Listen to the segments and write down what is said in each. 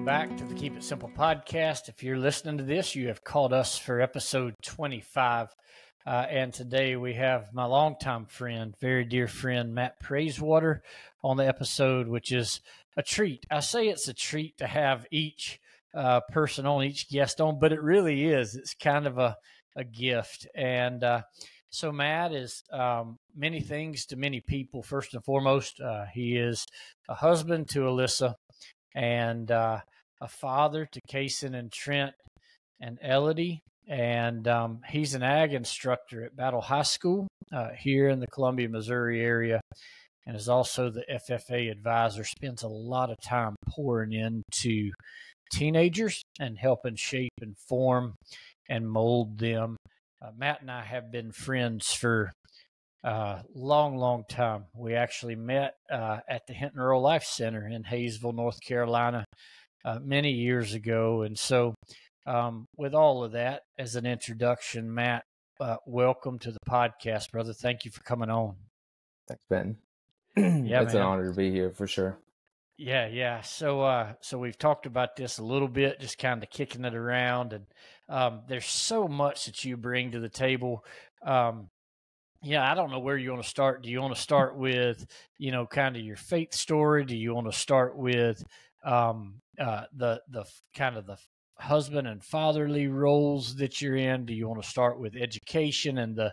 welcome back to the Keep It Simple podcast. If you're listening to this, you have called us for episode 25. And today we have my longtime friend, very dear friend, Matt Praiswater on the episode, which is a treat. I say it's a treat to have each person on, each guest on, but it really is. It's kind of a gift. And so Matt is many things to many people. First and foremost, he is a husband to Alyssa, and a father to Kason and Trent and Elodie. And he's an ag instructor at Battle High School here in the Columbia, Missouri area, and is also the FFA advisor. Spends a lot of time pouring into teenagers and helping shape and form and mold them. Matt and I have been friends for long time. We actually met at the Hinton Rural Life Center in Hayesville, North Carolina, many years ago. And so with all of that as an introduction, Matt, welcome to the podcast, brother. Thank you for coming on. Thanks, Ben. Yeah, it's an honor to be here for sure. Yeah. So we've talked about this a little bit, just kind of kicking it around, and there's so much that you bring to the table. I don't know where you want to start. Do you want to start with, kind of your faith story? Do you want to start with the kind of the husband and fatherly roles that you're in? Do you want to start with education and the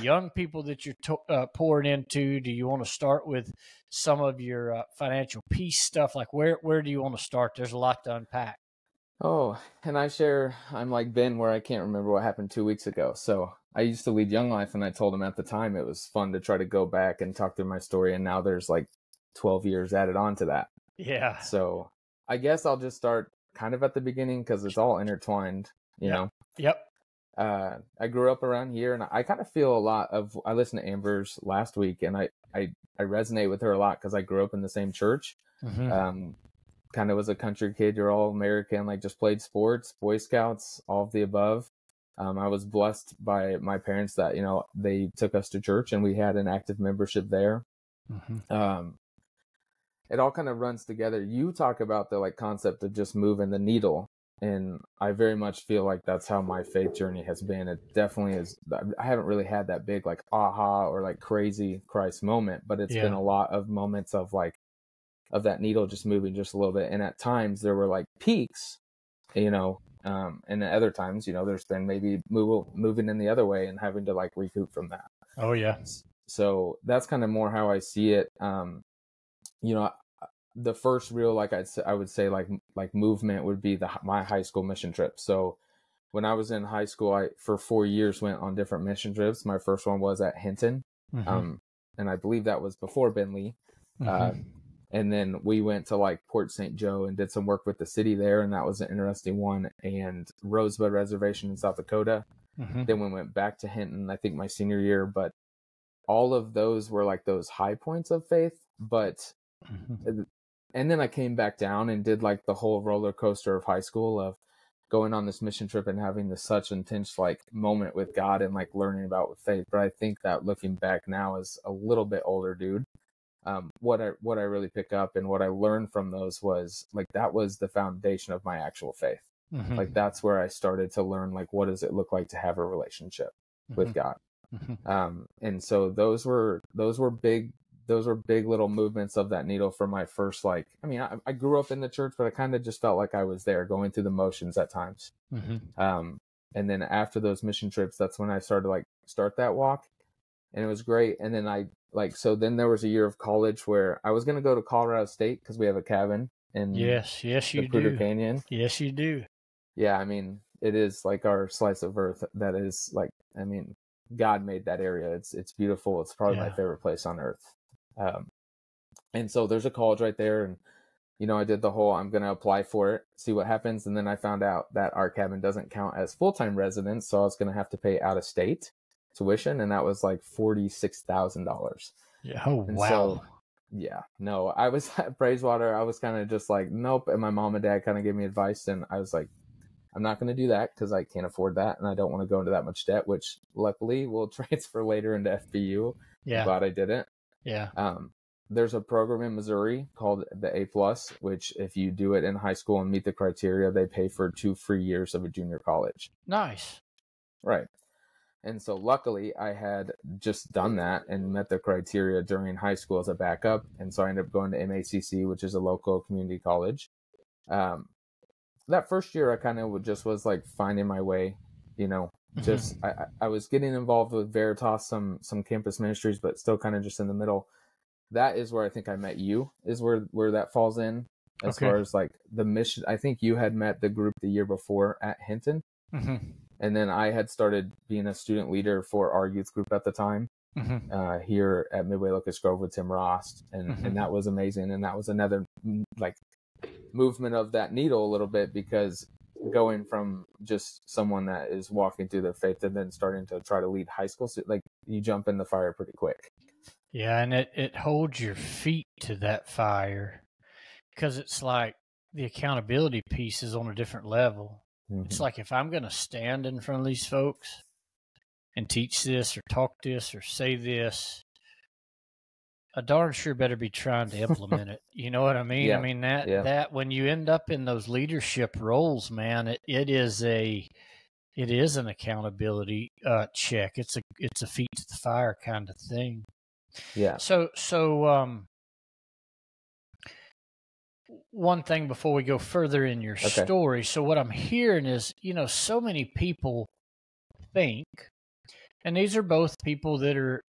young people that you're pouring into? Do you want to start with some of your financial peace stuff? Like where do you want to start? There's a lot to unpack. Oh, and I'm like Ben, where I can't remember what happened 2 weeks ago. So I used to lead Young Life, and I told him at the time it was fun to try to go back and talk through my story. And now there's like 12 years added on to that. Yeah. So I guess I'll just start kind of at the beginning because it's all intertwined, you know? Yep. I grew up around here, and I kind of feel a lot of, I listened to Amber's last week, and I resonate with her a lot because I grew up in the same church. Mm-hmm. Kind of was a country kid. You're all American, like just played sports, Boy Scouts, all of the above. I was blessed by my parents that, they took us to church and we had an active membership there. Mm-hmm. It all kind of runs together. You talk about the concept of just moving the needle. And I very much feel like that's how my faith journey has been. It definitely is. I haven't really had that big aha or crazy Christ moment, but it's been a lot of moments of that needle just moving just a little bit. And at times there were peaks, and at other times, there's been maybe moving in the other way and having to recoup from that. Oh yeah. So that's kind of more how I see it. The first real, I would say movement would be my high school mission trip. So when I was in high school, I, for 4 years, went on different mission trips. My first one was at Hinton. Mm-hmm. And I believe that was before Bentley. Mm-hmm. And then we went to Port St. Joe and did some work with the city there. And that was an interesting one. And Rosebud Reservation in South Dakota. Mm-hmm. Then we went back to Hinton, I think my senior year. But all of those were those high points of faith. But, and then I came back down and did the whole roller coaster of high school of going on this mission trip and having this such intense moment with God and learning about faith. But I think that looking back now as a little bit older dude, what I really pick up and what I learned from those was that was the foundation of my actual faith. Mm-hmm. That's where I started to learn what does it look like to have a relationship with God. Mm-hmm. And so those were big little movements of that needle for my first I grew up in the church, but I kind of just felt like I was there going through the motions at times. Mm-hmm. And then after those mission trips, that's when I started to start that walk, and it was great. And then so then there was a year of college where I was going to go to Colorado State because we have a cabin in yes you Poudre do. Canyon. Yes, you do. Yeah. I mean, it is our slice of earth that is God made that area. It's beautiful. It's probably my favorite place on earth. And so there's a college right there, and I did the whole I'm going to apply for it, see what happens. And then I found out that our cabin doesn't count as full-time residents, so I was going to have to pay out of state tuition, and that was $46,000. Yeah. Oh, and wow. So, yeah, no, I was at Praiswater. I was kind of just nope. And my mom and dad kind of gave me advice, and I was I'm not going to do that because I can't afford that, and I don't want to go into that much debt, which luckily will transfer later into FPU. Yeah. I'm glad I didn't. Yeah. there's a program in Missouri called the A+, which if you do it in high school and meet the criteria, they pay for 2 free years of a junior college. Nice. Right. And so luckily I had just done that and met the criteria during high school as a backup. And so I ended up going to MACC, which is a local community college. That first year I kind of just was like finding my way, just I was getting involved with Veritas, some campus ministries, but still kind of just in the middle. That is where I think I met you, is where that falls in as far as like the mission. I think you had met the group the year before at Hinton. And then I had started being a student leader for our youth group at the time here at Midway Locust Grove with Tim Rost. And that was amazing. And that was another like movement of that needle a little bit, because going from just someone that is walking through their faith and then starting to try to lead high school, like you jump in the fire pretty quick. Yeah, and it holds your feet to that fire, because it's like the accountability piece is on a different level. It's like, if I'm going to stand in front of these folks and teach this or talk this or say this, I darn sure better be trying to implement it. You know what I mean? Yeah. I mean, that when you end up in those leadership roles, man, it is an accountability check. It's a feet to the fire kind of thing. Yeah. So one thing before we go further in your story. So what I'm hearing is, so many people think, and these are both people that are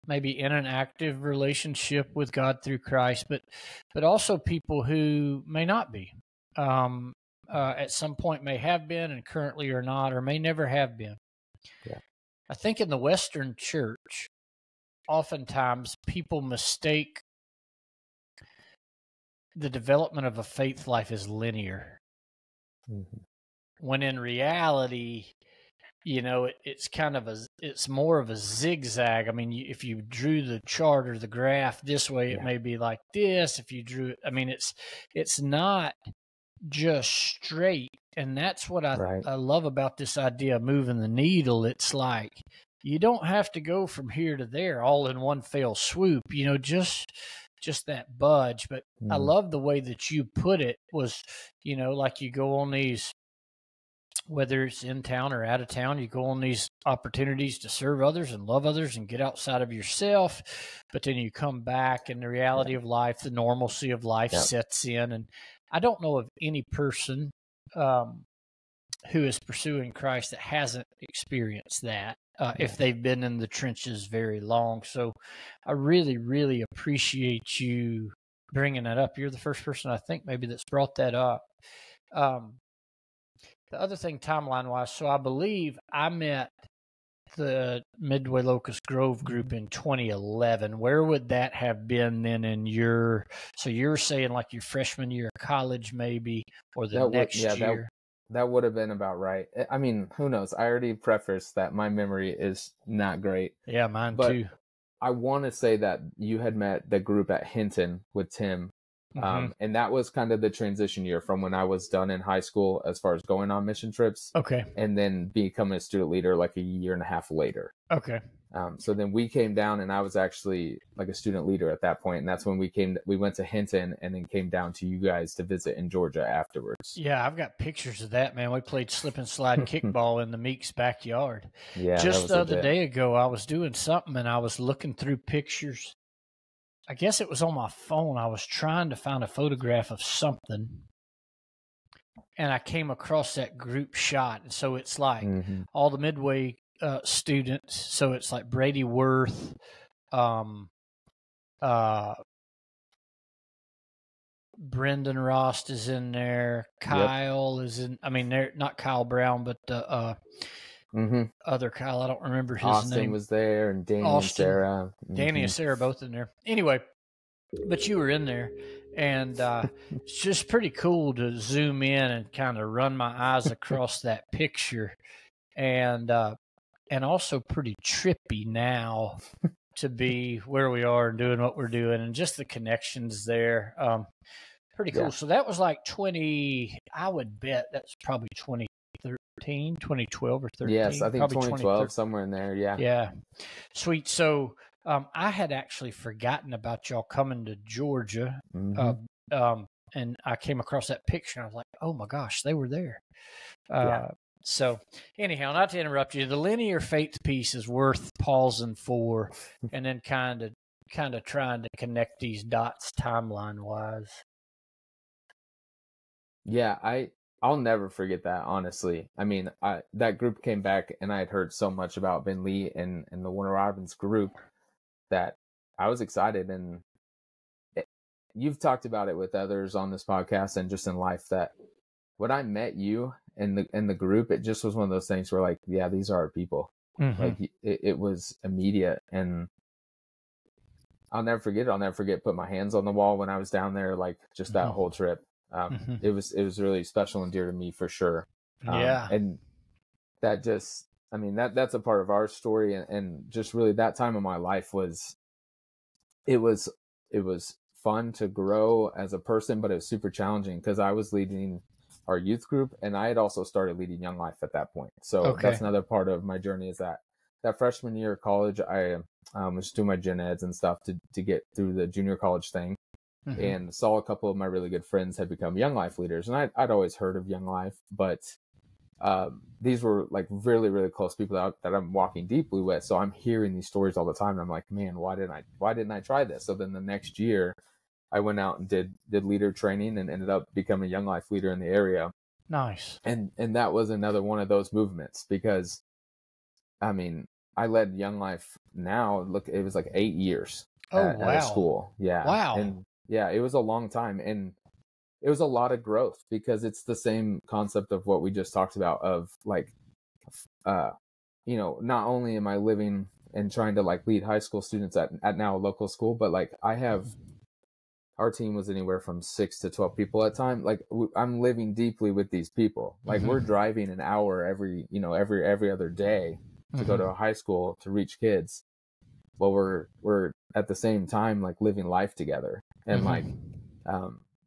maybe in an active relationship with God through Christ, but also people who may not be. At some point may have been and currently are not, or may never have been. Yeah. I think in the Western church, oftentimes people mistake the development of a faith life as linear, when in reality, it's kind of it's more of a zigzag. I mean, if you drew the chart or the graph this way, it may be like this. If you drew it, I mean, it's not just straight. And that's what I love about this idea of moving the needle. It's like, you don't have to go from here to there all in one fell swoop, just that budge. But I love the way that you put it was, like you go on these, whether it's in town or out of town, you go on these opportunities to serve others and love others and get outside of yourself. But then you come back and the reality of life, the normalcy of life sets in. And I don't know of any person who is pursuing Christ that hasn't experienced that. If they've been in the trenches very long. So I really, really appreciate you bringing that up. You're the first person I think maybe that's brought that up. The other thing, timeline-wise, so I believe I met the Midway Locust Grove group in 2011. Where would that have been then in so you're saying like your freshman year of college maybe, or the next year? That would have been about right. I mean, who knows? I already prefaced that my memory is not great. Yeah, mine but too. I want to say that you had met the group at Hinton with Tim. And that was kind of the transition year from when I was done in high school as far as going on mission trips. Okay. And then becoming a student leader like a year and a half later. Okay. So then we came down and I was actually like a student leader at that point. And that's when we went to Hinton and then came down to you guys to visit in Georgia afterwards. Yeah, I've got pictures of that, man. We played slip and slide kickball in the Meeks backyard. Yeah. Just the other day ago, I was doing something and I was looking through pictures. I guess it was on my phone. I was trying to find a photograph of something. And I came across that group shot. And so it's like all the Midway students. So it's like Brady Worth, Brendan Rost is in there. Kyle is in. I mean, they're not Kyle Brown, but other Kyle. I don't remember his name. Austin was there, and Danny and Sarah. Danny and Sarah both in there. Anyway, but you were in there, and it's just pretty cool to zoom in and kind of run my eyes across that picture, and also pretty trippy now to be where we are and doing what we're doing, and just the connections there. Pretty cool. Yeah. So that was like I would bet that's probably 2012 or 13. Yes, I think 2012, somewhere in there. Yeah. Yeah. Sweet. So I had actually forgotten about y'all coming to Georgia, and I came across that picture, and I was like, "Oh my gosh, they were there." So, anyhow, not to interrupt you, the linear faith piece is worth pausing for, and then kind of trying to connect these dots timeline wise. Yeah, I'll never forget that, honestly. I mean, that group came back, and I had heard so much about Ben Lee and the Warner Robins group that I was excited. And you've talked about it with others on this podcast and just in life, that when I met you in the group, it just was one of those things where, like, yeah, these are our people. Like, it was immediate, and I'll never forget it. I'll never forget putting my hands on the wall when I was down there, like, just that whole trip. It was really special and dear to me, for sure. And that just, I mean, that's a part of our story, and just really that time of my life was fun to grow as a person, but it was super challenging because I was leading our youth group, and I had also started leading Young Life at that point. So that's another part of my journey, is that freshman year of college, I was doing my gen eds and stuff to get through the junior college thing. And saw a couple of my really good friends had become Young Life leaders. And I'd always heard of Young Life, but these were like really, really close people that I'm walking deeply with. So I'm hearing these stories all the time, and I'm like, man, why didn't I try this? So then the next year I went out and did leader training and ended up becoming a Young Life leader in the area. Nice. And that was another one of those movements, because I mean, I led Young Life now. Look, it was like 8 years at a school. Yeah. Wow. And yeah, it was a long time, and it was a lot of growth, because it's the same concept of what we just talked about, of like, not only am I living and trying to like lead high school students at now a local school, but like our team was anywhere from 6 to 12 people at a time. Like, I'm living deeply with these people. Like, we're driving an hour every other day to go to a high school to reach kids. Well, we're at the same time like living life together, and like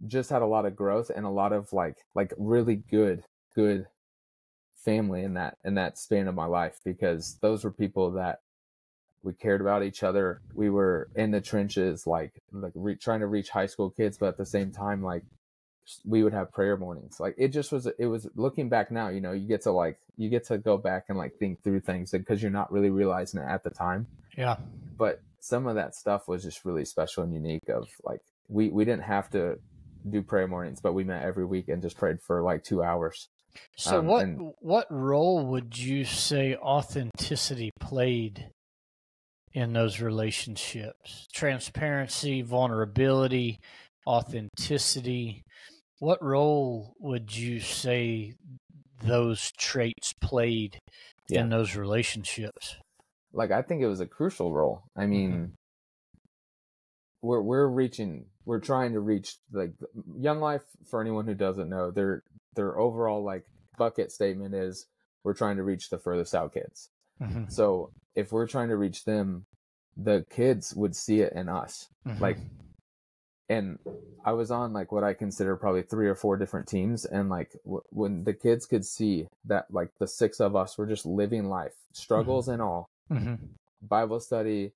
just had a lot of growth and a lot of like really good family in that span of my life, because those were people that we cared about each other. We were in the trenches, trying to reach high school kids, but at the same time, like, we would have prayer mornings. Like, it was looking back now, you get to go back and like think through things, because you're not really realizing it at the time. Yeah. But some of that stuff was just really special and unique, of like, we didn't have to do prayer mornings, but we met every week and just prayed for like 2 hours. So what role would you say authenticity played in those relationships? Transparency, vulnerability, authenticity. What role would you say those traits played in those relationships? Like, I think it was a crucial role. I mean, we're trying to reach, like, Young Life, for anyone who doesn't know, their overall like bucket statement is, we're trying to reach the furthest out kids. So if we're trying to reach them, the kids would see it in us. Like, and I was on like what I consider probably 3 or 4 different teams, and like when the kids could see that like the 6 of us were just living life, struggles and all, Bible study,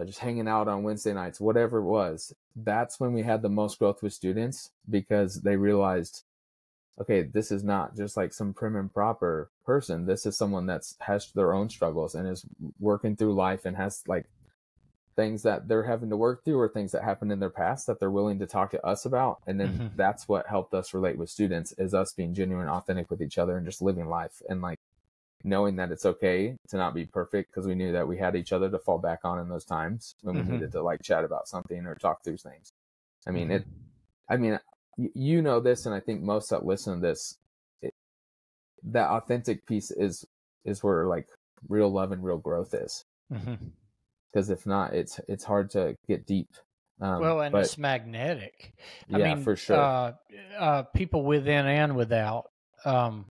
just hanging out on Wednesday nights, whatever it was, that's when we had the most growth with students, because they realized, okay, this is not just like some prim and proper person. This is someone has their own struggles and is working through life, and has like things that they're having to work through, or things that happened in their past that they're willing to talk to us about. And then that's what helped us relate with students, is us being genuine, authentic with each other, and just living life, and like knowing that it's okay to not be perfect, because we knew that we had each other to fall back on in those times when we needed to like chat about something or talk through things. I mean, you know this, and I think most that listen to this, that authentic piece is where like real love and real growth is. Because if not, it's hard to get deep. And it's magnetic. I mean, for sure. People within and without,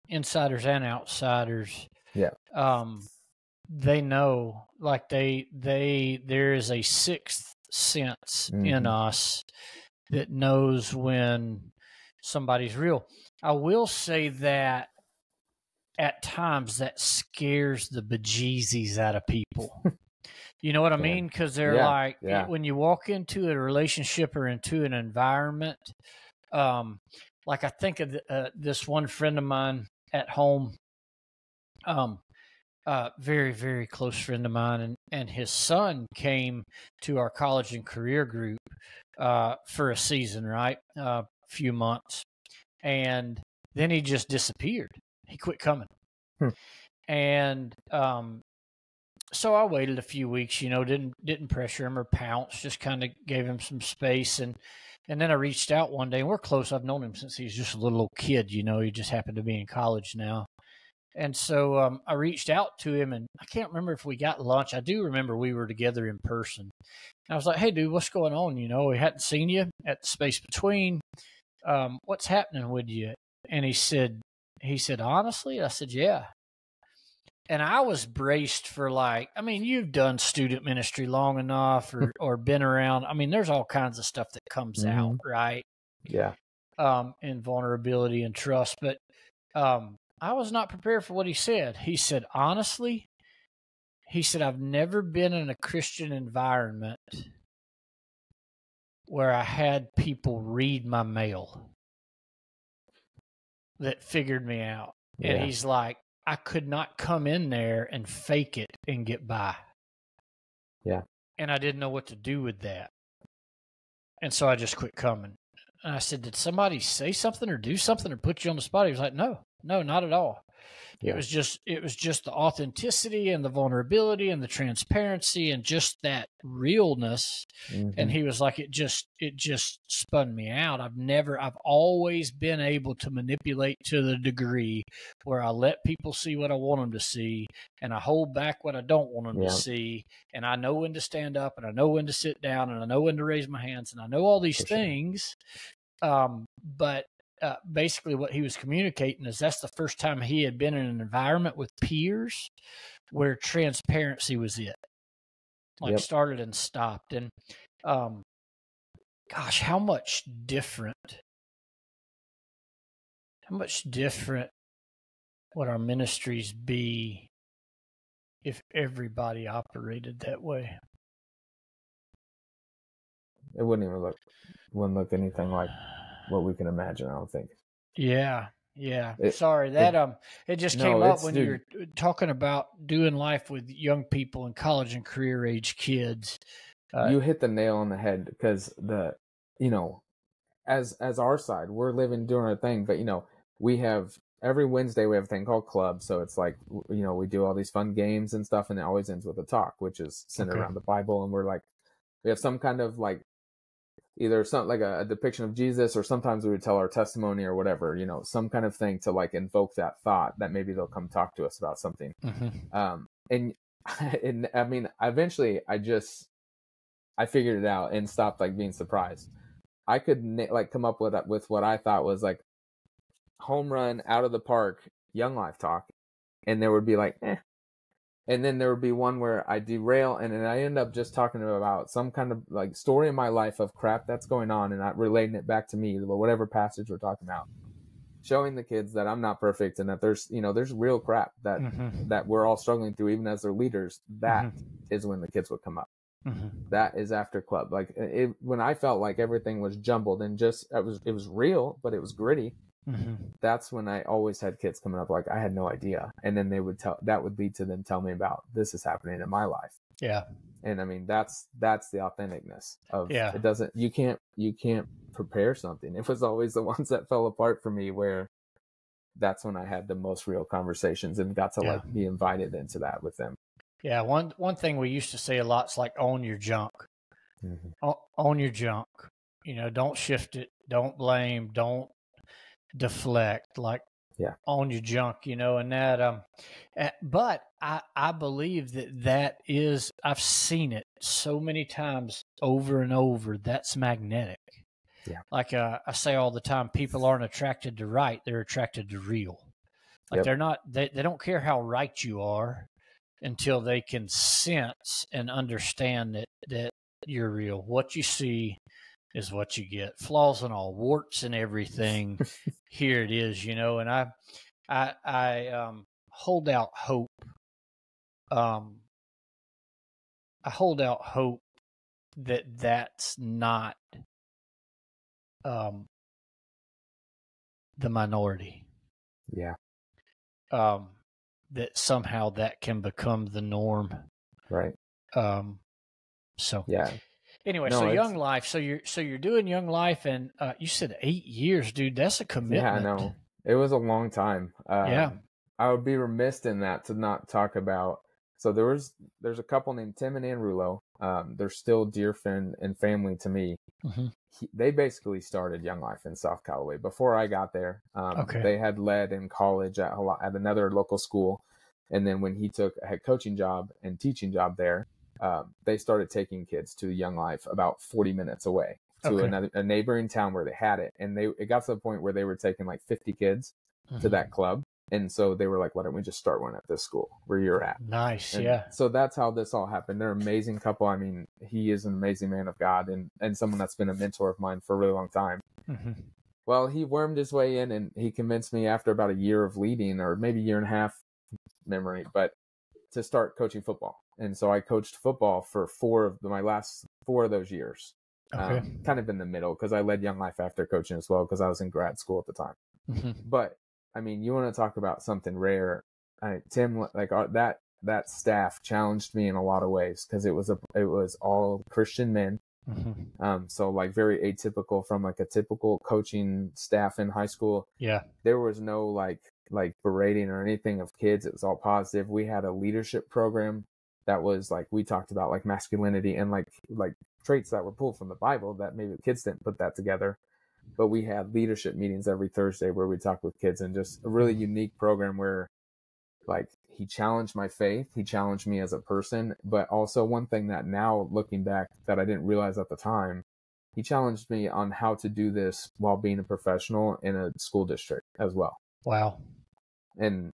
insiders and outsiders. Yeah. They know, like there is a sixth sense in us that knows when somebody's real. I will say that at times that scares the bejesus out of people. You know what I And mean? Because they're yeah, like, yeah. when you walk into a relationship or into an environment, like I think of this one friend of mine at home, very, very close friend of mine, and his son came to our college and career group for a season, right? A few months. And then he just disappeared. He quit coming. Hmm. And so I waited a few weeks, didn't pressure him or pounce, just kind of gave him some space. And then I reached out one day, and we're close. I've known him since he was just a little old kid, he just happened to be in college now. And so I reached out to him, and I can't remember if we got lunch. I do remember we were together in person. And I was like, hey, dude, what's going on? We hadn't seen you at the space between. What's happening with you? And he said, honestly? I said, yeah. And I was braced for you've done student ministry long enough or been around. I mean, there's all kinds of stuff that comes out, right? Yeah. In vulnerability and trust. But I was not prepared for what he said. He said, honestly, I've never been in a Christian environment where I had people read my mail that figured me out. Yeah. And he's like, I could not come in there and fake it and get by. Yeah. And I didn't know what to do with that. And so I just quit coming. And I said, did somebody say something or do something or put you on the spot? He was like, no, not at all. Yeah. It was just the authenticity and the vulnerability and the transparency and just that realness. Mm-hmm. And he was like, it just spun me out. I've always been able to manipulate to the degree where I let people see what I want them to see, and I hold back what I don't want them to see. And I know when to stand up, and I know when to sit down, and I know when to raise my hands, and I know all these things. But basically what he was communicating is that's the first time he had been in an environment with peers where transparency was it. Started and stopped. And gosh, how much different would our ministries be if everybody operated that way? It wouldn't look anything like what we can imagine, I don't think. Yeah. Sorry, it just came up when you were talking about doing life with young people and college and career age kids. You hit the nail on the head, because as our side, we're living doing our thing, but we have every Wednesday we have a thing called club. So it's like, we do all these fun games and stuff, and it always ends with a talk, which is centered around the Bible. And we're like, we have some kind of either something like a depiction of Jesus, or sometimes we would tell our testimony or whatever, some kind of thing to invoke that thought that maybe they'll come talk to us about something. Mm-hmm. And I mean, eventually I figured it out and stopped being surprised. I could come up with what I thought was home run out of the park, young life talk. And there would be and then there would be one where I derail, and then I end up just talking about some kind of story in my life of crap that's going on, and not relating it back to me, whatever passage we're talking about, showing the kids that I'm not perfect, and that there's real crap that we're all struggling through, even as their leaders. That is when the kids would come up. That is after club. When I felt like everything was jumbled and just it was real, but it was gritty. That's when I always had kids coming up I had no idea, and then they would that would lead to them tell me about this is happening in my life. Yeah. And I mean, that's the authenticness of it. Doesn't you can't prepare something. It was always the ones that fell apart for me, where that's when I had the most real conversations and got to be invited into that with them. Yeah. One thing we used to say a lot is own your junk. Own your junk. Don't shift it. Don't blame. Don't deflect. Own your junk. And that. But I believe that is. I've seen it so many times over and over. That's magnetic. Yeah. I say all the time, people aren't attracted to right; they're attracted to real. They're not. They don't care how right you are until they can sense and understand that you're real. What you see is what you get. Flaws and all, warts and everything. Here it is, and I hold out hope hold out hope that that's not the minority. Yeah. That somehow that can become the norm. Right. So yeah. Anyway, No, so it's- Young Life. So you're doing Young Life, and you said 8 years, dude. That's a commitment. Yeah, I know. It was a long time. Yeah. I would be remiss in that to not talk about. So there's a couple named Tim and Ann Rulo. They're still dear friend and family to me. Mm-hmm. They basically started Young Life in South Callaway before I got there. Okay. They had led in college at another local school, and then when he took a head coaching job and teaching job there, they started taking kids to Young Life about 40 minutes away to a neighboring town where they had it, and it got to the point where they were taking like 50 kids to that club. And so they were like, why don't we just start one at this school where you're at? Nice. And yeah. So that's how this all happened. They're an amazing couple. I mean, he is an amazing man of God and someone that's been a mentor of mine for a really long time. Mm-hmm. Well, he wormed his way in, and he convinced me after about a year of leading, or maybe a year and a half memory, but to start coaching football. And so I coached football for my last 4 of those years. Okay. Kind of in the middle, because I led Young Life after coaching as well, because I was in grad school at the time. Mm-hmm. But I mean, you want to talk about something rare? Tim, like that staff challenged me in a lot of ways, because it was all Christian men. Mm-hmm. So like very atypical from like a typical coaching staff in high school. Yeah. There was no like berating or anything of kids. It was all positive. We had a leadership program that was like, we talked about like masculinity and like traits that were pulled from the Bible that maybe the kids didn't put that together. But we had leadership meetings every Thursday where we talked with kids, and just a really unique program where like he challenged my faith. He challenged me as a person, but also one thing that now looking back that I didn't realize at the time, he challenged me on how to do this while being a professional in a school district as well. Wow. And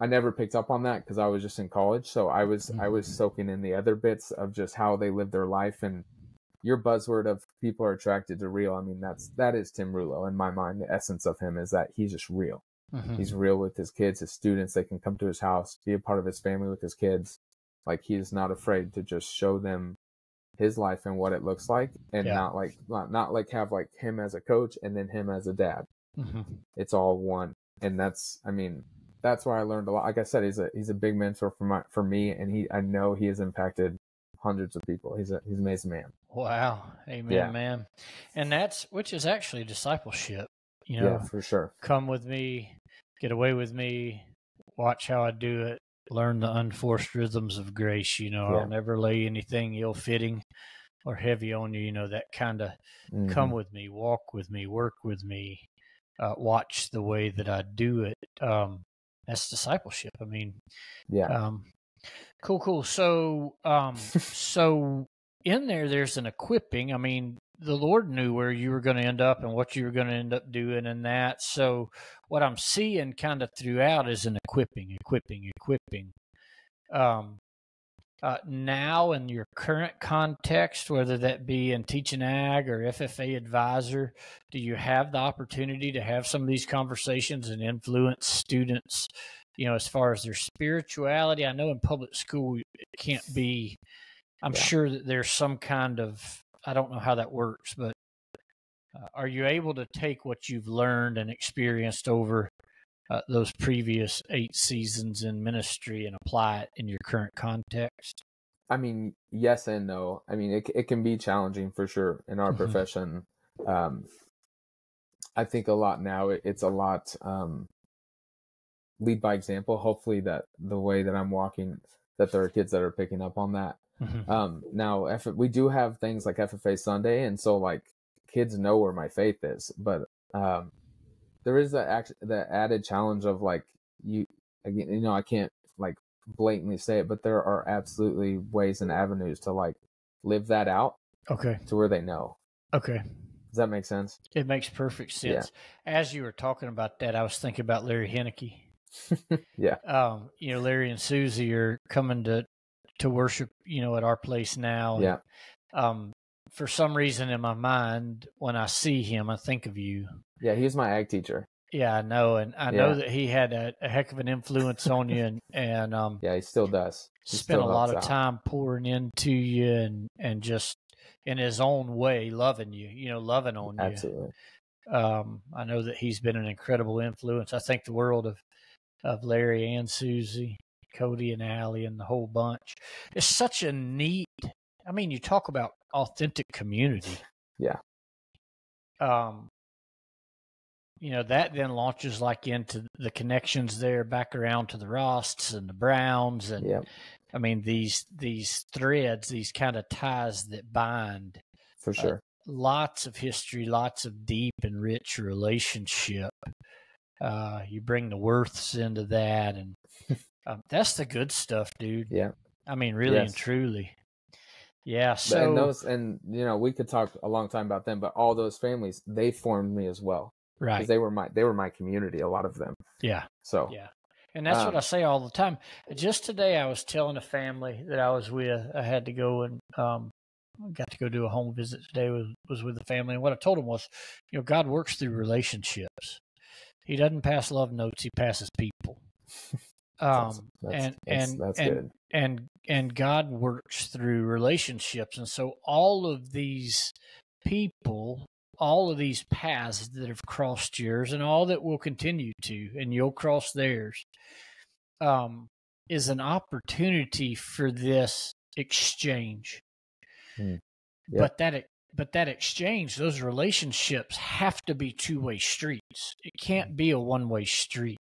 I never picked up on that because I was just in college. So I was soaking in the other bits of just how they live their life. And your buzzword of people are attracted to real. I mean, that is Tim Rulo in my mind. The essence of him is that he's just real. Mm-hmm. He's real with his kids, his students. They can come to his house, be a part of his family with his kids. Like, he is not afraid to just show them his life and what it looks like, and not like have like him as a coach and then him as a dad. Mm-hmm. It's all one. And that's where I learned a lot. Like I said, he's a big mentor for me, and I know he has impacted hundreds of people. He's an amazing man. Wow. Amen, man. And which is actually discipleship. Yeah, for sure. Come with me, get away with me, watch how I do it, learn the unforced rhythms of grace. I'll never lay anything ill-fitting or heavy on you. That kind of come with me, walk with me, work with me, watch the way that I do it. That's discipleship. I mean, cool. So, so in there's an equipping. I mean, the Lord knew where you were going to end up and what you were going to end up doing in that. So what I'm seeing kind of throughout is an equipping. Now in your current context, whether that be in teaching ag or FFA advisor, do you have the opportunity to have some of these conversations and influence students, as far as their spirituality? I know in public school it can't be. I'm sure that there's some kind of, I don't know how that works, but are you able to take what you've learned and experienced over those previous 8 seasons in ministry and apply it in your current context? I mean, yes and no. I mean, it can be challenging for sure in our profession. I think a lot now, it's a lot lead by example. Hopefully that the way that I'm walking, that there are kids that are picking up on that. Now, we do have things like FFA Sunday, and so like kids know where my faith is, but there is the added challenge of like I can't like blatantly say it, but there are absolutely ways and avenues to like live that out. Okay. To where they know. Okay. Does that make sense? It makes perfect sense. Yeah. As you were talking about that, I was thinking about Larry Henneke. Yeah. Larry and Susie are coming to worship, at our place now. Yeah. And, for some reason in my mind, when I see him, I think of you. Yeah, he was my ag teacher. Yeah, I know, and I know that he had a heck of an influence on you, and yeah, he still does. He spent a still lot helps of out. time pouring into you, and just in his own way loving you, loving on you. Absolutely. I know that he's been an incredible influence. I think the world of Larry and Susie, Cody and Allie, and the whole bunch. It's such a neat. I mean, you talk about authentic community. Yeah. That then launches like into the connections there back around to the Rosts and the Browns, and Yep. I mean these threads, these kind of ties that bind. For sure. Lots of history, lots of deep and rich relationship. You bring the Worths into that, and that's the good stuff, dude. Yeah. I mean, really and truly. Yeah. So and we could talk a long time about them, but all those families, they formed me as well. Right. Because they were my community, a lot of them. Yeah. So yeah. And that's what I say all the time. Just today, I was telling a family that I was with. I had to go and got to go do a home visit today. Was with the family, and what I told them was, God works through relationships. He doesn't pass love notes; he passes people. That's good. And God works through relationships, and so all of these people, all of these paths that have crossed yours, and all that will continue to, and you'll cross theirs, is an opportunity for this exchange. Yep. But that exchange, those relationships have to be two-way streets. It can't be a one-way street.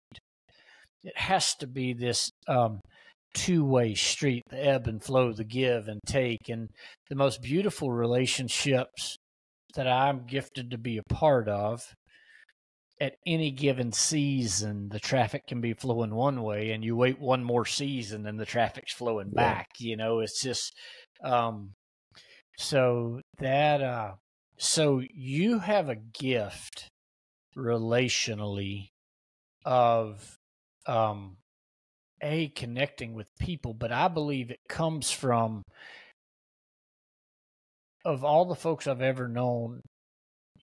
It has to be this two-way street, the ebb and flow, the give and take. And the most beautiful relationships that I'm gifted to be a part of, at any given season, the traffic can be flowing one way, and you wait one more season and the traffic's flowing back. It's just so you have a gift relationally of connecting with people, but I believe it comes from, of all the folks I've ever known,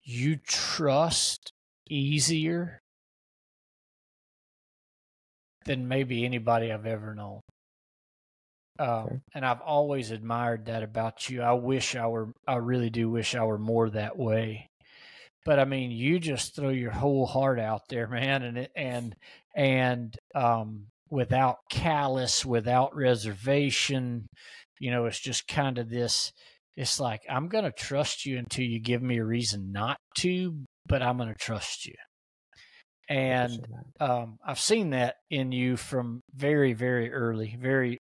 you trust easier than maybe anybody I've ever known. And I've always admired that about you. I really do wish I were more that way. But I mean, you just throw your whole heart out there, man, and without callous, without reservation. It's just kind of this. It's like, I'm going to trust you until you give me a reason not to, but I'm going to trust you. And I've seen that in you from very, very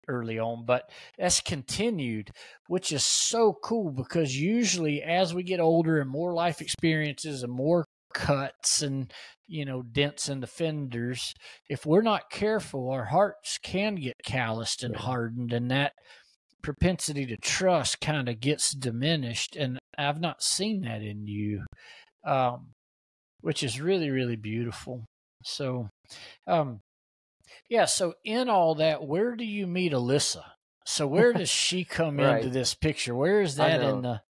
early on, but that's continued, which is so cool, because usually as we get older and more life experiences and more cuts and, dents in the fenders, if we're not careful, our hearts can get calloused and hardened, and that propensity to trust kind of gets diminished. And I've not seen that in you. Which is really, really beautiful. So, so in all that, where do you meet Alyssa? So where does she come into this picture? Where is that in the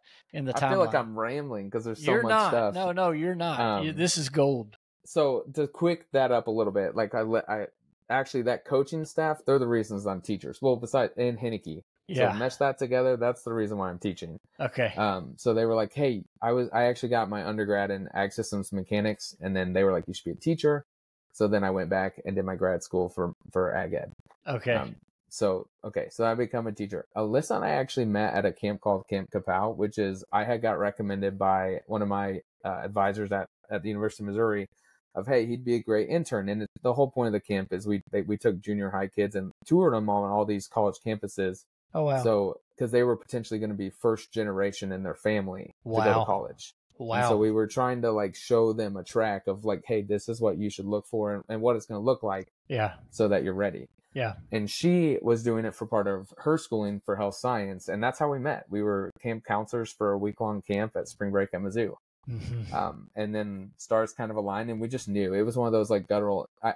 timeline? I feel like I'm rambling because there's so much stuff. No, you're not. This is gold. So to quick that up a little bit, like I actually, that coaching staff, they're the reasons I'm teachers. Well, besides, and Henneke. Yeah. So mesh that together, that's the reason why I'm teaching. Okay. So they were like, hey, I actually got my undergrad in ag systems mechanics, and then they were like, you should be a teacher. So then I went back and did my grad school for ag ed. Okay. So I become a teacher. Alyssa and I actually met at a camp called Camp Kapow, which is, I had got recommended by one of my advisors at the University of Missouri, of, hey, he'd be a great intern. And the whole point of the camp is we took junior high kids and toured them on all these college campuses. Oh, wow. So, because they were potentially going to be first generation in their family to go to college. Wow. And so we were trying to like show them a track of like, hey, this is what you should look for and what it's going to look like. Yeah. So that you're ready. Yeah. And she was doing it for part of her schooling for health science. And that's how we met. We were camp counselors for a week-long camp at spring break at Mizzou. Mm-hmm. And then stars kind of aligned, and we just knew. It was one of those like guttural. I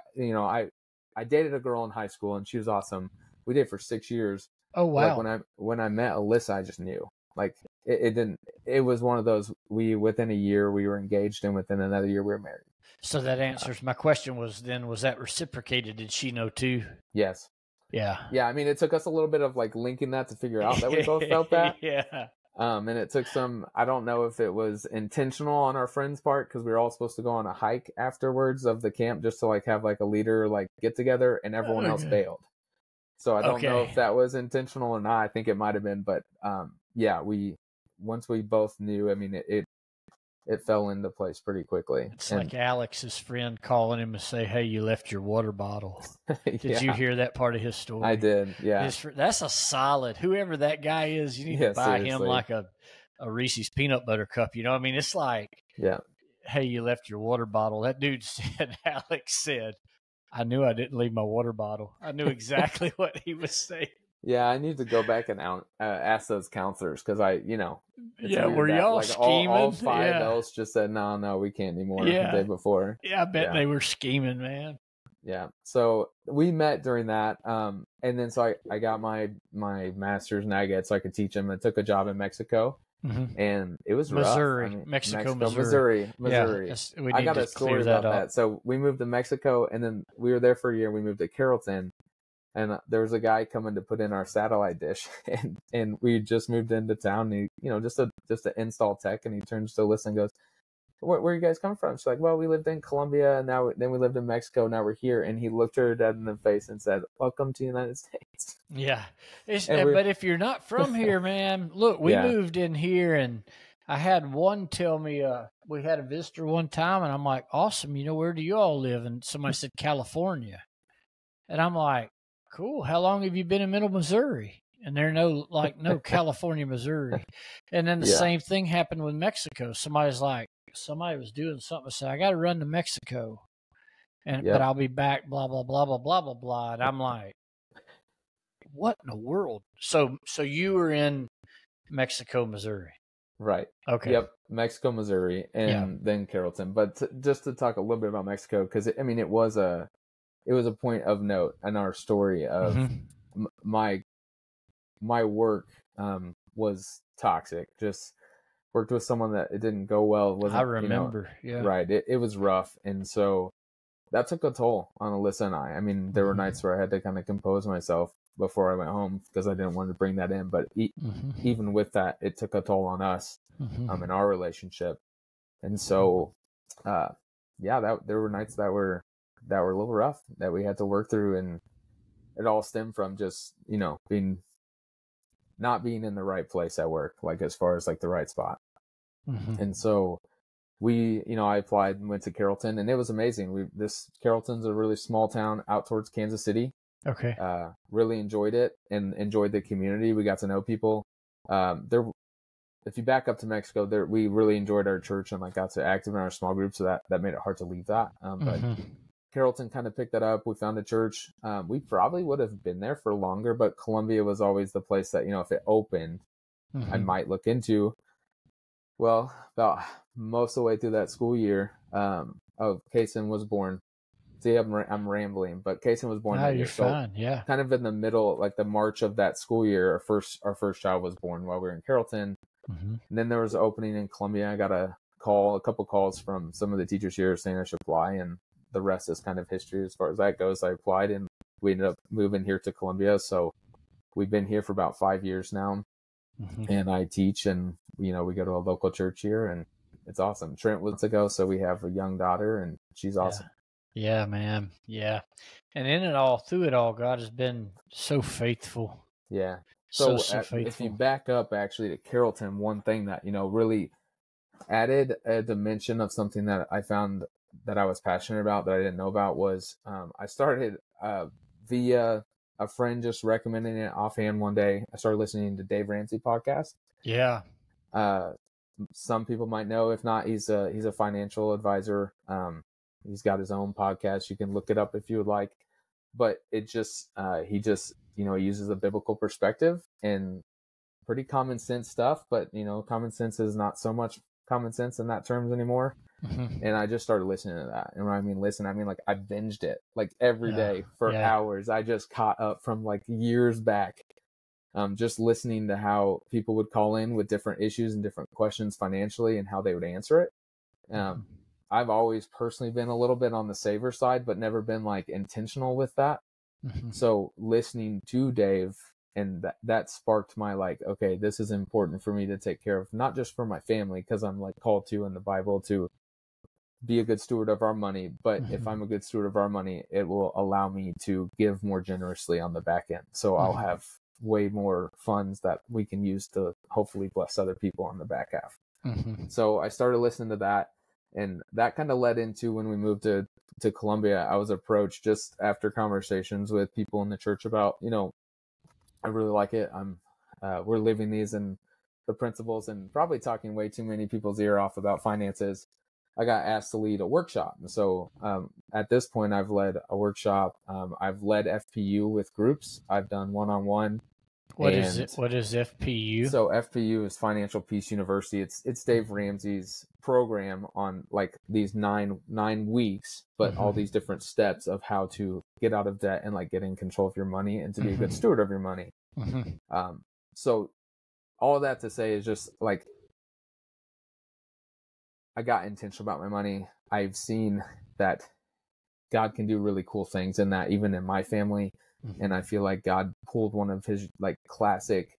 dated a girl in high school, and she was awesome. We did for 6 years. Oh, wow. Like when I met Alyssa, I just knew. Like it was one of those, within a year we were engaged, and within another year we were married. So that answers my question. Was that reciprocated? Did she know too? Yes. Yeah. Yeah. I mean, it took us a little bit of like linking that to figure out that we both felt that. Yeah. And it took I don't know if it was intentional on our friend's part, because we were all supposed to go on a hike afterwards of the camp just to like have like a leader like get together, and everyone else bailed. So I don't know if that was intentional or not. I think it might have been, but yeah, once we both knew, I mean, it fell into place pretty quickly. It's like Alex's friend calling him to say, "Hey, you left your water bottle." Did you hear that part of his story? I did. Yeah. That's a solid. Whoever that guy is, you need to buy him like a Reese's peanut butter cup. You know what I mean? It's like, yeah. Hey, you left your water bottle. That dude said, Alex said, I knew I didn't leave my water bottle. I knew exactly what he was saying. Yeah, I need to go back and ask those counselors, because were y'all like scheming? All five else just said, no, we can't anymore the day before. Yeah, I bet they were scheming, man. Yeah, so we met during that, and then so I got my master's in ag ed so I could teach him. I took a job in Mexico, and it was Missouri, rough. I mean, Mexico, Missouri. Yeah, I got a story about that. So we moved to Mexico, and then we were there for a year. We moved to Carrollton. And there was a guy coming to put in our satellite dish, and we just moved into town. And he, just to install tech, and he turns to Alyssa and goes, "Where are you guys coming from?" She's like, "Well, we lived in Colombia, and then we lived in Mexico. Now we're here." And he looked her dead in the face and said, "Welcome to the United States." Yeah, but if you're not from here, man, look, we moved in here, and I had one tell me, we had a visitor one time, and I'm like, "Awesome, where do you all live?" And somebody said California, and I'm like, cool. How long have you been in Middle Missouri? And they're no California, Missouri. And then the same thing happened with Mexico. Somebody was doing something. Said, I got to run to Mexico, but I'll be back. Blah blah blah blah blah blah blah. And I'm like, what in the world? So you were in Mexico, Missouri, right? Okay. Yep, Mexico, Missouri, and then Carrollton. But just to talk a little bit about Mexico, because it was a point of note in our story of my work was toxic. Just worked with someone that it didn't go well. It wasn't, I remember. Right. It was rough. And so that took a toll on Alyssa and I. I mean, there were nights where I had to kind of compose myself before I went home because I didn't want to bring that in. But even with that, it took a toll on us in our relationship. And so, there were nights that were a little rough that we had to work through, and it all stemmed from just not being in the right place at work, like as far as like the right spot. And so I applied and went to Carrollton, and it was amazing. Carrollton's a really small town out towards Kansas City. Okay. Really enjoyed it and enjoyed the community. We got to know people. If you back up to Mexico, we really enjoyed our church and like got to active in our small group, so that made it hard to leave that. But Carrollton kind of picked that up. We found a church. We probably would have been there for longer, but Columbia was always the place that, if it opened, I might look into. Well, about most of the way through that school year, Kason was born. See, I'm rambling, but Kason was born. No, you're fine. Yeah. Kind of in the middle, like the March of that school year, our first child was born while we were in Carrollton. And then there was an opening in Columbia. I got a couple calls from some of the teachers here saying I should apply, and the rest is kind of history as far as that goes. I applied, and we ended up moving here to Columbia. So we've been here for about 5 years now, and I teach, and we go to a local church here, and it's awesome. Trent was to go, so we have a young daughter, and she's awesome. Yeah, man. Yeah. And through it all, God has been so faithful. Yeah. So faithful. If you back up actually to Carrollton, one thing that, really added a dimension of something that I found that I was passionate about that I didn't know about was I started via a friend just recommending it offhand one day. I started listening to Dave Ramsey podcast. Yeah. Some people might know. If not, he's a financial advisor. He's got his own podcast. You can look it up if you would like. But it just he just uses a biblical perspective and pretty common sense stuff. But common sense is not so much common sense in that terms anymore. And I just started listening to that. And when I mean listen, I mean like I binged it like every day for hours. I just caught up from like years back. Just listening to how people would call in with different issues and different questions financially and how they would answer it. I've always personally been a little bit on the saver side, but never been like intentional with that. So listening to Dave, and that sparked my like, okay, this is important for me to take care of, not just for my family, because I'm like called to in the Bible to be a good steward of our money, but if I'm a good steward of our money, it will allow me to give more generously on the back end. So I'll have way more funds that we can use to hopefully bless other people on the back half. So I started listening to that, and that kind of led into when we moved to Columbia. I was approached just after conversations with people in the church about, I really like it. We're living these and the principles, and probably talking way too many people's ear off about finances. I got asked to lead a workshop. And so at this point, I've led a workshop. I've led FPU with groups. I've done one-on-one. What is it? What is FPU? So FPU is Financial Peace University. It's Dave Ramsey's program on like these nine weeks, but all these different steps of how to get out of debt and like get in control of your money and to be a good steward of your money. So all that to say is just like, I got intentional about my money. I've seen that God can do really cool things in that, even in my family. And I feel like God pulled one of his like classic,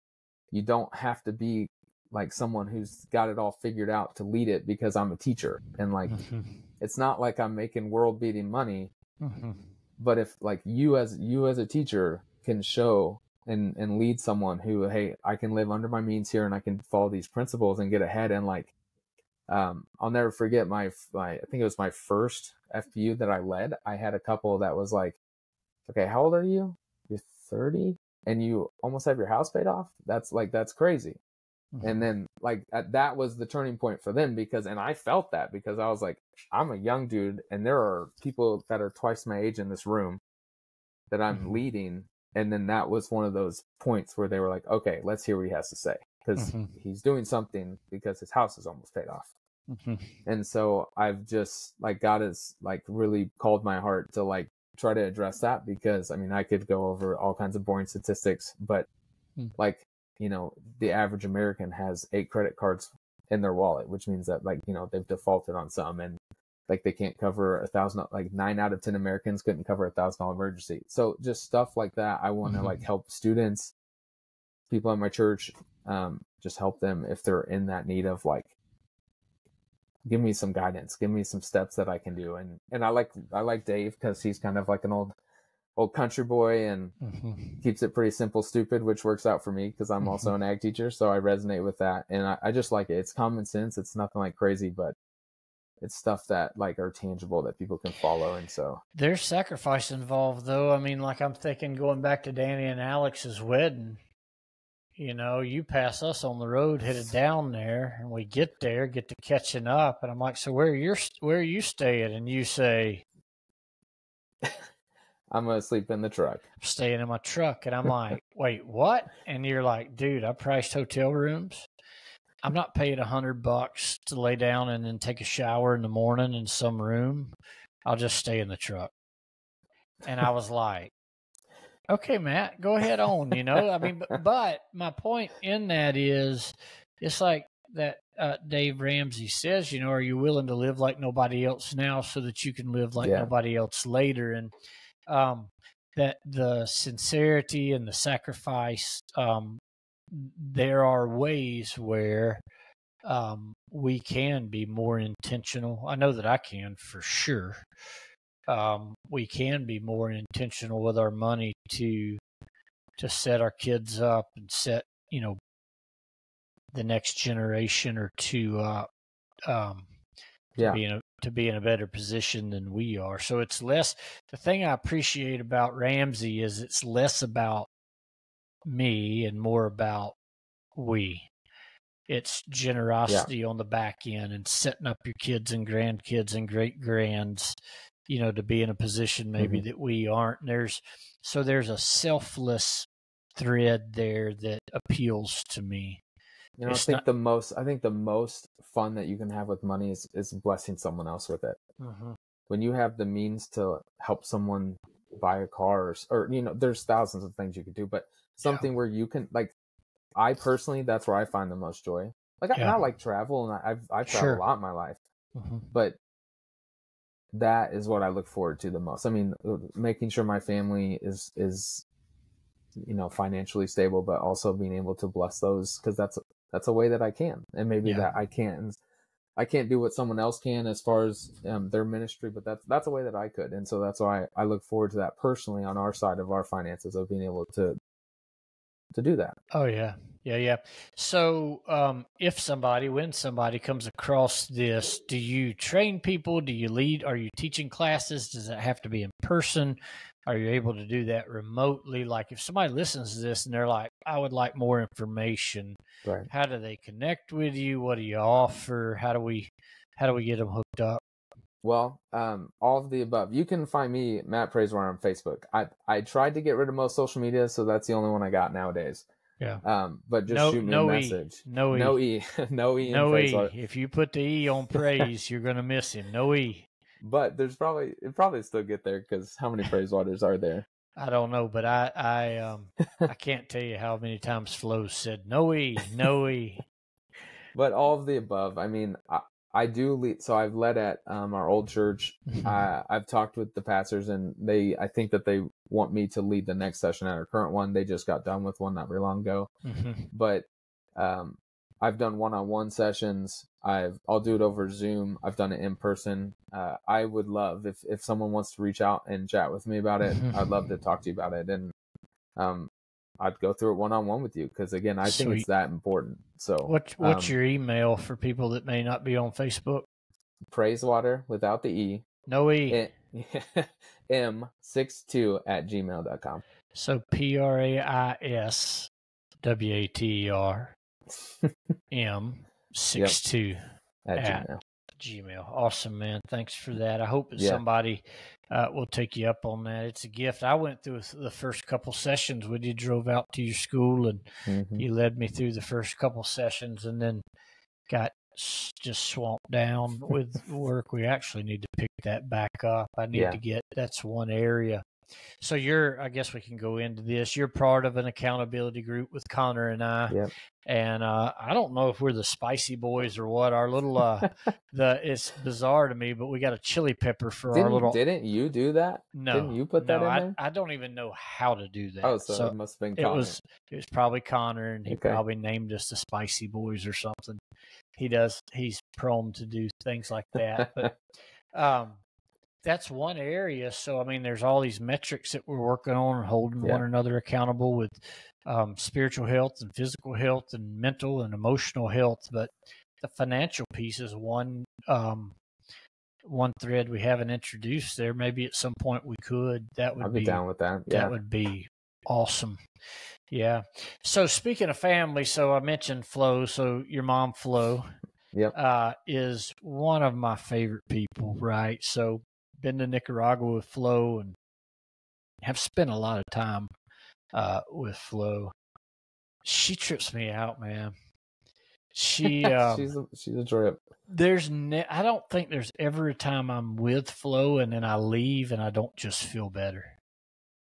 you don't have to be like someone who's got it all figured out to lead it because I'm a teacher. And like, it's not like I'm making world beating money, but if like you as a teacher can show and lead someone who, hey, I can live under my means here and I can follow these principles and get ahead. And like, I'll never forget my I think it was my first FPU that I led. I had a couple that was like, okay, how old are you? You're 30 and you almost have your house paid off? That's crazy. And then like that was the turning point for them and I felt that because I was like, I'm a young dude and there are people that are twice my age in this room that I'm leading. And then that was one of those points where they were like, okay, let's hear what he has to say. Because he's doing something because his house is almost paid off. And so I've just like, God has like really called my heart to like try to address that, because I mean, I could go over all kinds of boring statistics, but like, the average American has 8 credit cards in their wallet, which means that like, they've defaulted on some and like they can't cover $1,000, like 9 out of 10 Americans couldn't cover $1,000 emergency. So just stuff like that. I want to like help students, people in my church, just help them if they're in that need of like, give me some guidance, give me some steps that I can do. And I like Dave because he's kind of like an old country boy and keeps it pretty simple, stupid, which works out for me because I'm also an ag teacher. So I resonate with that. And I just like it. It's common sense. It's nothing like crazy, but it's stuff that like are tangible that people can follow. And so there's sacrifice involved though. I mean, like I'm thinking going back to Danny and Alex's wedding, you pass us on the road headed down there and we get there, get to catching up. And I'm like, so where are you staying? And you say, I'm going to sleep in the truck. I'm staying in my truck. And I'm like, wait, what? And you're like, dude, I priced hotel rooms. I'm not paying $100 to lay down and then take a shower in the morning in some room. I'll just stay in the truck. And I was like, okay, Matt, go ahead on, I mean, but my point in that is it's like that Dave Ramsey says, are you willing to live like nobody else now so that you can live like nobody else later? And that the sincerity and the sacrifice, there are ways where we can be more intentional. I know that I can for sure. We can be more intentional with our money to set our kids up and set, the next generation or to be in a better position than we are. So it's less, the thing I appreciate about Ramsey is it's less about me and more about we. It's generosity on the back end and setting up your kids and grandkids and great grands, to be in a position maybe that we aren't. And there's a selfless thread there that appeals to me. I think the most fun that you can have with money is blessing someone else with it. When you have the means to help someone buy a car or there's thousands of things you could do, but something where you can, like, I personally, that's where I find the most joy. Like, I like travel and I've traveled a lot in my life, but that is what I look forward to the most. I mean, making sure my family is financially stable, but also being able to bless those, because that's a way that I can, and maybe that I can't do what someone else can as far as their ministry, but that's a way that I could. And so that's why I look forward to that personally on our side of our finances, of being able to do that. Oh yeah. Yeah. So when somebody comes across this, do you train people? Do you lead? Are you teaching classes? Does it have to be in person? Are you able to do that remotely? Like if somebody listens to this and they're like, I would like more information, Right. how do they connect with you? What do you offer? How do we get them hooked up? Well, all of the above. You can find me, Matt Praiswater, on Facebook. I tried to get rid of most social media, so that's the only one I got nowadays. Yeah. But just shoot me a message. No E. No E in Praiswater. If you put the E on praise, you're gonna miss him. No E. But it probably still get there, because how many Praisewaters are there? I don't know, but I can't tell you how many times Flo said no E, no E. But all of the above. I mean, I do lead. So I've led at our old church. I've talked with the pastors, and I think that they want me to lead the next session at our current one. They just got done with one not very long ago. But I've done one-on-one sessions. I'll do it over Zoom. I've done it in person. I would love if someone wants to reach out and chat with me about it. I'd love to talk to you about it, and I'd go through it one-on-one with you, because again, I think it's that important. So what's your email for people that may not be on Facebook? Praiswater without the E. No E. M62@gmail.com. So PRAISWATER M62 at Gmail. Awesome, man. Thanks for that. I hope that somebody will take you up on that. It's a gift. I went through the first couple sessions when you drove out to your school, and you led me through the first couple sessions, and then got just swamped down with work. We actually need to pick that back up. I need to get, that's one area. So I guess we can go into this. You're part of an accountability group with Connor and I. Yep. And I don't know if we're the spicy boys or what. Our little, it's bizarre to me, but we got a chili pepper for our little. Didn't you do that? No. Didn't you put that in there? I don't even know how to do that. Oh, so it must have been Connor. It was probably Connor, and he probably named us the spicy boys or something. He's prone to do things like that. But that's one area. So, I mean, there's all these metrics that we're working on and holding one another accountable with spiritual health and physical health and mental and emotional health. But the financial piece is one thread we haven't introduced there. Maybe at some point we could. I'd be down with that. Yeah. That would be awesome. Yeah. So speaking of family, so I mentioned Flo. So your mom, Flo, is one of my favorite people, right? So been to Nicaragua with Flo and have spent a lot of time with Flo. She trips me out, man. She she's a trip. I don't think there's ever a time I'm with Flo and then I leave and I don't just feel better.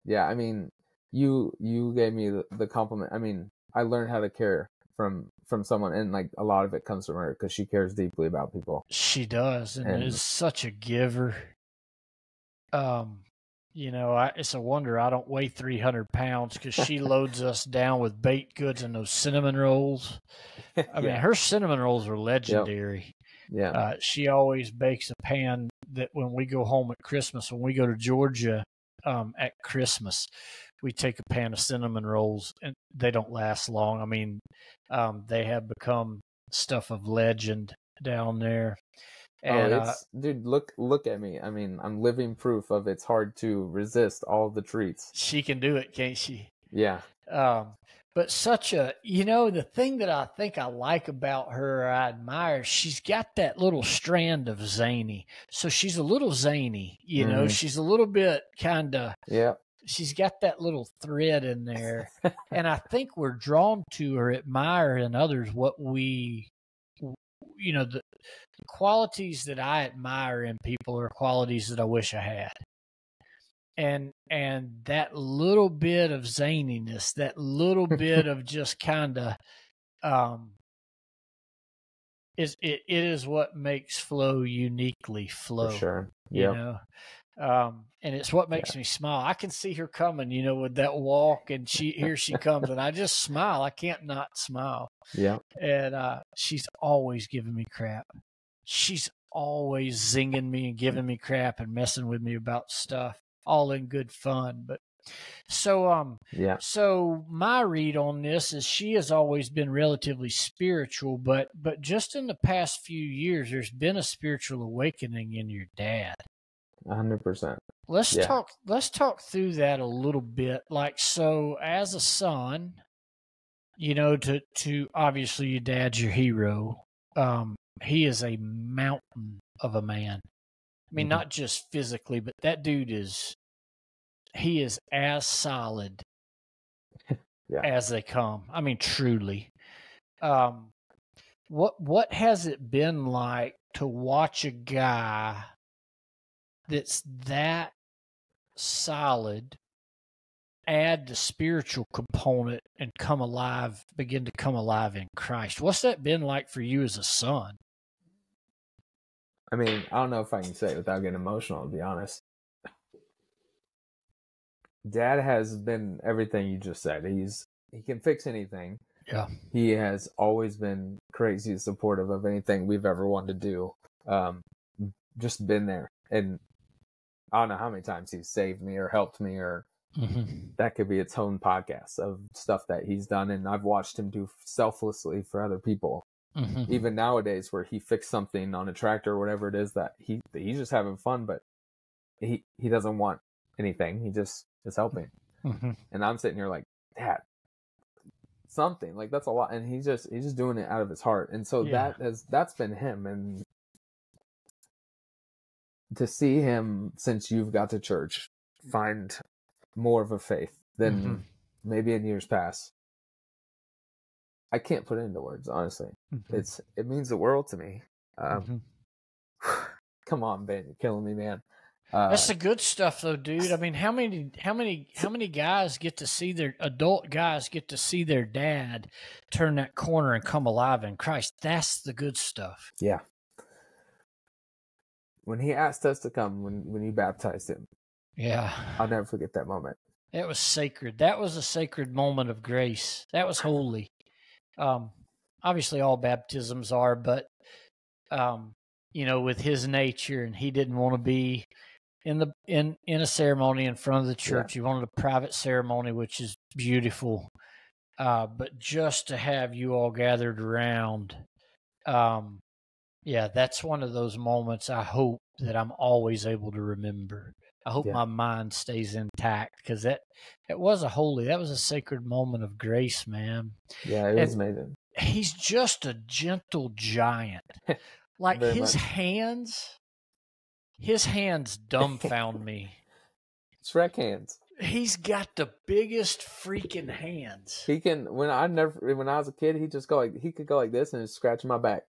Yeah, I mean, you gave me the compliment. I mean, I learned how to care from someone, and like a lot of it comes from her, because she cares deeply about people. She does, and is such a giver. It's a wonder I don't weigh 300 pounds, because she loads us down with baked goods and those cinnamon rolls. I mean, her cinnamon rolls are legendary. Yeah. She always bakes a pan that when we go home at Christmas, when we go to Georgia at Christmas, we take a pan of cinnamon rolls, and they don't last long. I mean, they have become stuff of legend down there. And, dude, look at me. I mean, I'm living proof of it's hard to resist all the treats. She can do it, can't she? Yeah. But such a, the thing that I think I like about her, I admire, she's got that little strand of zany. So she's a little zany, she's a little bit kind of, she's got that little thread in there. And I think we're drawn to or admire in others what we, the qualities that I admire in people are qualities that I wish I had. And that little bit of zaniness, that little bit of just kind of, it is what makes Flo uniquely Flo. For sure. you Yep. know. And it's what makes me smile. I can see her coming, you know, with that walk, and here she comes, and I just smile. I can't not smile. Yeah. And she's always giving me crap. She's always zinging me and giving me crap and messing with me about stuff, all in good fun. But so so my read on this is she has always been relatively spiritual, but just in the past few years, there's been a spiritual awakening in your dad. 100%. Let's talk through that a little bit. Like, so as a son, you know, to obviously your dad's your hero. He is a mountain of a man. I mean, not just physically, but that dude he is as solid as they come. I mean, truly. What has it been like to watch a guy that's that solid add the spiritual component and begin to come alive in Christ? What's that been like for you as a son? I mean, I don't know if I can say it without getting emotional, to be honest. Dad has been everything you just said. He can fix anything. Yeah. He has always been crazy supportive of anything we've ever wanted to do. Just been there. And I don't know how many times he's saved me or helped me, or that could be its own podcast of stuff that he's done. And I've watched him do selflessly for other people. Even nowadays, where he fixed something on a tractor or whatever it is that he's just having fun, but he doesn't want anything. He just is helping. And I'm sitting here like, Dad, something like that's a lot. And he's just doing it out of his heart. And so that's been him. And to see him, since you've got to church, find more of a faith than maybe in years past, I can't put it into words, honestly. It means the world to me. Come on, Ben, you're killing me, man. That's the good stuff, though, dude. I mean, how many guys get to see adult guys get to see their dad turn that corner and come alive in Christ? That's the good stuff. Yeah. When he asked us to come, when you baptized him, I'll never forget that moment. It was sacred. That was a sacred moment of grace. That was holy. Obviously all baptisms are, but, you know, with his nature, and he didn't want to be in a ceremony in front of the church. He wanted a private ceremony, which is beautiful. But just to have you all gathered around, that's one of those moments I hope that I'm always able to remember. I hope my mind stays intact, because that was a sacred moment of grace, man. Yeah, it was amazing. He's just a gentle giant. Like his hands dumbfound me. Shrek hands. He's got the biggest freaking hands. He can. When I was a kid, he could go like this and just scratch my back.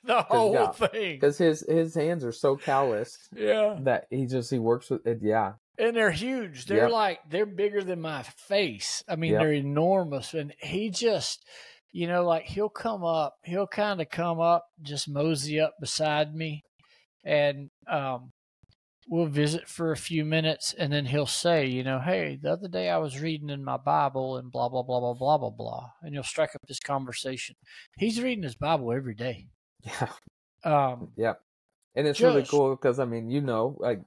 The whole thing. Because his hands are so calloused. That he works with it. Yeah. And they're huge. They're bigger than my face. I mean, they're enormous. And he just, you know, like he'll kind of come up, just mosey up beside me, and we'll visit for a few minutes, and then he'll say, you know, hey, the other day I was reading in my Bible and blah, blah, blah, blah, blah, blah, blah. And he'll strike up this conversation. He's reading his Bible every day. Yeah. And it's really cool because, I mean, you know, like